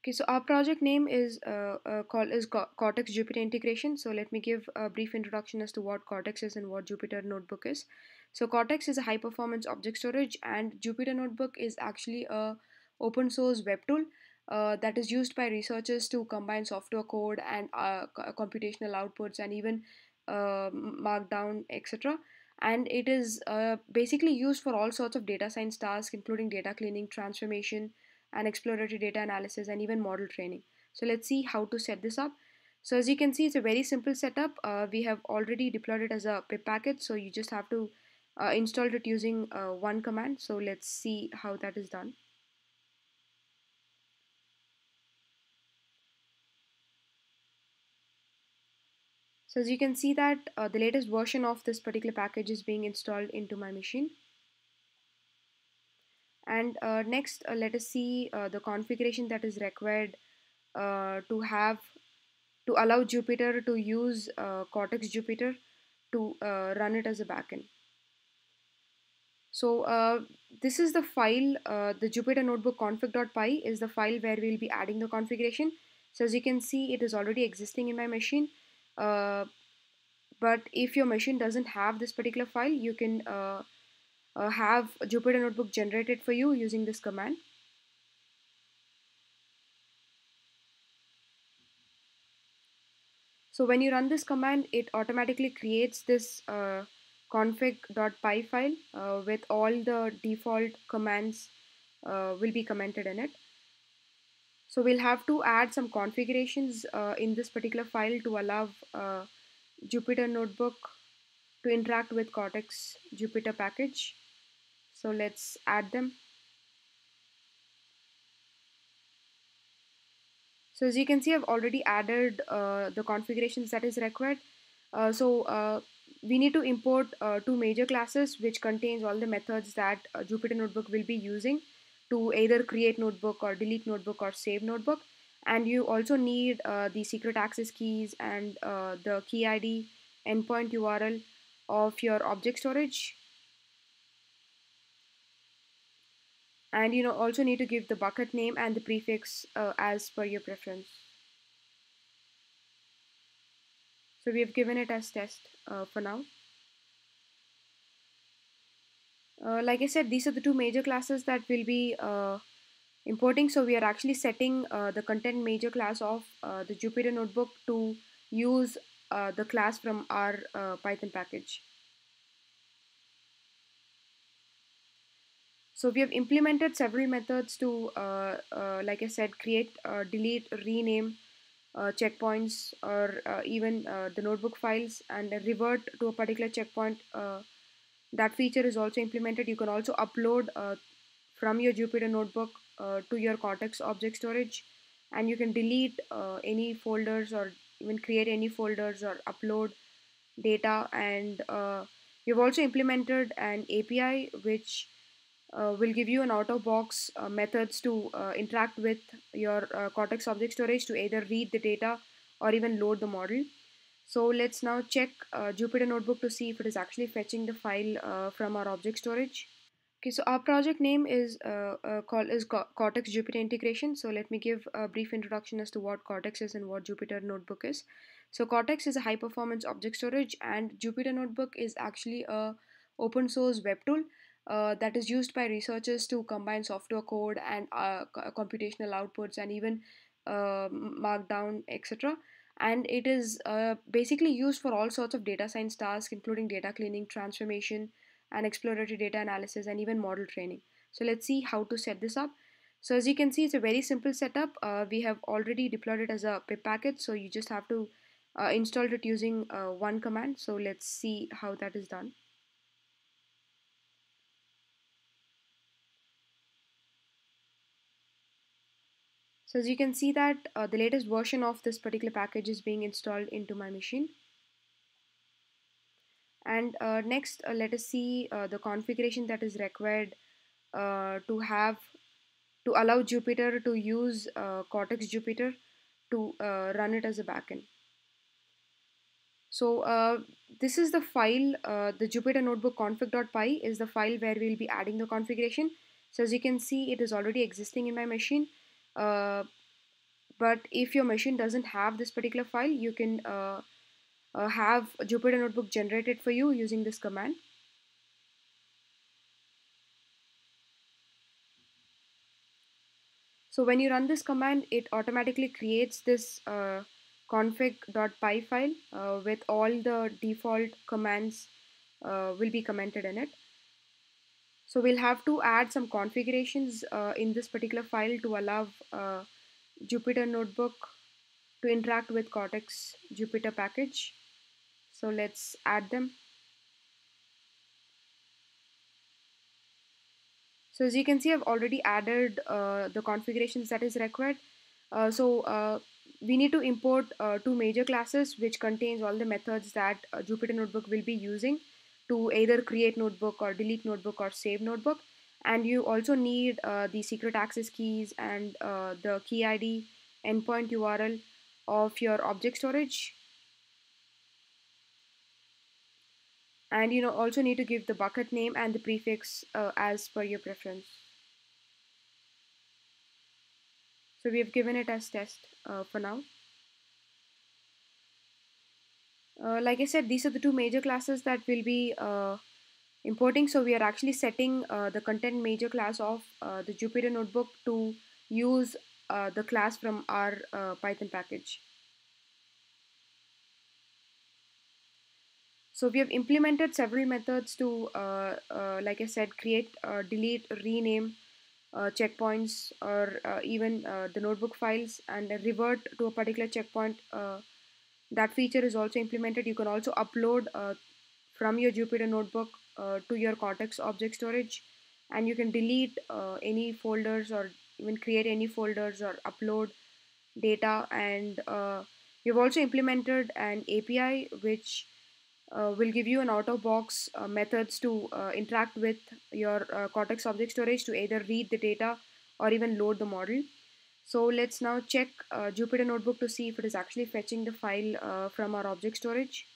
Okay, so our project name is Cortex Jupyter Integration. So let me give a brief introduction as to what Cortex is and what Jupyter Notebook is. So Cortex is a high performance object storage, and Jupyter Notebook is actually a open source web tool that is used by researchers to combine software code and computational outputs and even markdown, etc. And it is basically used for all sorts of data science tasks, including data cleaning, transformation, and exploratory data analysis, and even model training. So let's see how to set this up. So as you can see, it's a very simple setup. We have already deployed it as a pip package, so you just have to install it using one command. So let's see how that is done. So as you can see that the latest version of this particular package is being installed into my machine. And next, let us see the configuration that is required to allow Jupyter to use Cortex Jupyter to run it as a backend. So this is the file, the Jupyter Notebook config.py is the file where we'll be adding the configuration. So as you can see, it is already existing in my machine. Uh, but if your machine doesn't have this particular file, you can have a Jupyter Notebook generated for you using this command. So when you run this command, it automatically creates this config.py file with all the default commands will be commented in it. So we'll have to add some configurations in this particular file to allow Jupyter Notebook to interact with Cortex Jupyter package. So let's add them. So as you can see, I've already added the configurations that is required. So we need to import two major classes which contains all the methods that Jupyter Notebook will be using to either create notebook or delete notebook or save notebook. And you also need the secret access keys and the key ID endpoint URL of your object storage. And you know also need to give the bucket name and the prefix as per your preference. So we have given it as test for now. Like I said, these are the two major classes that we'll be importing. So we are actually setting the content major class of the Jupyter Notebook to use the class from our Python package. So we have implemented several methods to, like I said, create, delete, rename checkpoints, or even the notebook files, and revert to a particular checkpoint. That feature is also implemented. You can also upload from your Jupyter Notebook to your Cortex object storage, and you can delete any folders or even create any folders or upload data. And we've also implemented an API which will give you an out-of-box methods to interact with your Cortex object storage to either read the data or even load the model. So let's now check Jupyter Notebook to see if it is actually fetching the file from our object storage. Okay, so our project name is Cortex Jupyter Integration. So let me give a brief introduction as to what Cortex is and what Jupyter Notebook is. So Cortex is a high performance object storage, and Jupyter Notebook is actually a open source web tool that is used by researchers to combine software code and computational outputs and even markdown, etc. And it is basically used for all sorts of data science tasks, including data cleaning, transformation, and exploratory data analysis, and even model training. So let's see how to set this up. So as you can see, it's a very simple setup. We have already deployed it as a pip package, so you just have to install it using one command. So let's see how that is done. So as you can see that the latest version of this particular package is being installed into my machine. And next, let us see the configuration that is required to allow Jupyter to use Cortex Jupyter to run it as a backend. So this is the file, the Jupyter Notebook config.py is the file where we'll be adding the configuration. So as you can see, it is already existing in my machine. Uh, But if your machine doesn't have this particular file, you can have a Jupyter Notebook generated for you using this command. So when you run this command, it automatically creates this config.py file with all the default commands will be commented in it. So we'll have to add some configurations in this particular file to allow Jupyter Notebook to interact with Cortex Jupyter package. So let's add them. So as you can see, I've already added the configurations that is required. So we need to import two major classes which contains all the methods that Jupyter Notebook will be using to either create notebook or delete notebook or save notebook. And you also need the secret access keys and the key ID endpoint URL of your object storage. And you know also need to give the bucket name and the prefix as per your preference. So we have given it as test for now. Like I said, these are the two major classes that will be importing. So we are actually setting the content major class of the Jupyter Notebook to use the class from our Python package. So we have implemented several methods to, like I said, create, delete, rename checkpoints or even the notebook files and revert to a particular checkpoint. That feature is also implemented. You can also upload from your Jupyter Notebook to your Cortex object storage, and you can delete any folders or even create any folders or upload data. And we've also implemented an API which will give you an out-of-box methods to interact with your Cortex object storage to either read the data or even load the model. So let's now check Jupyter Notebook to see if it is actually fetching the file from our object storage.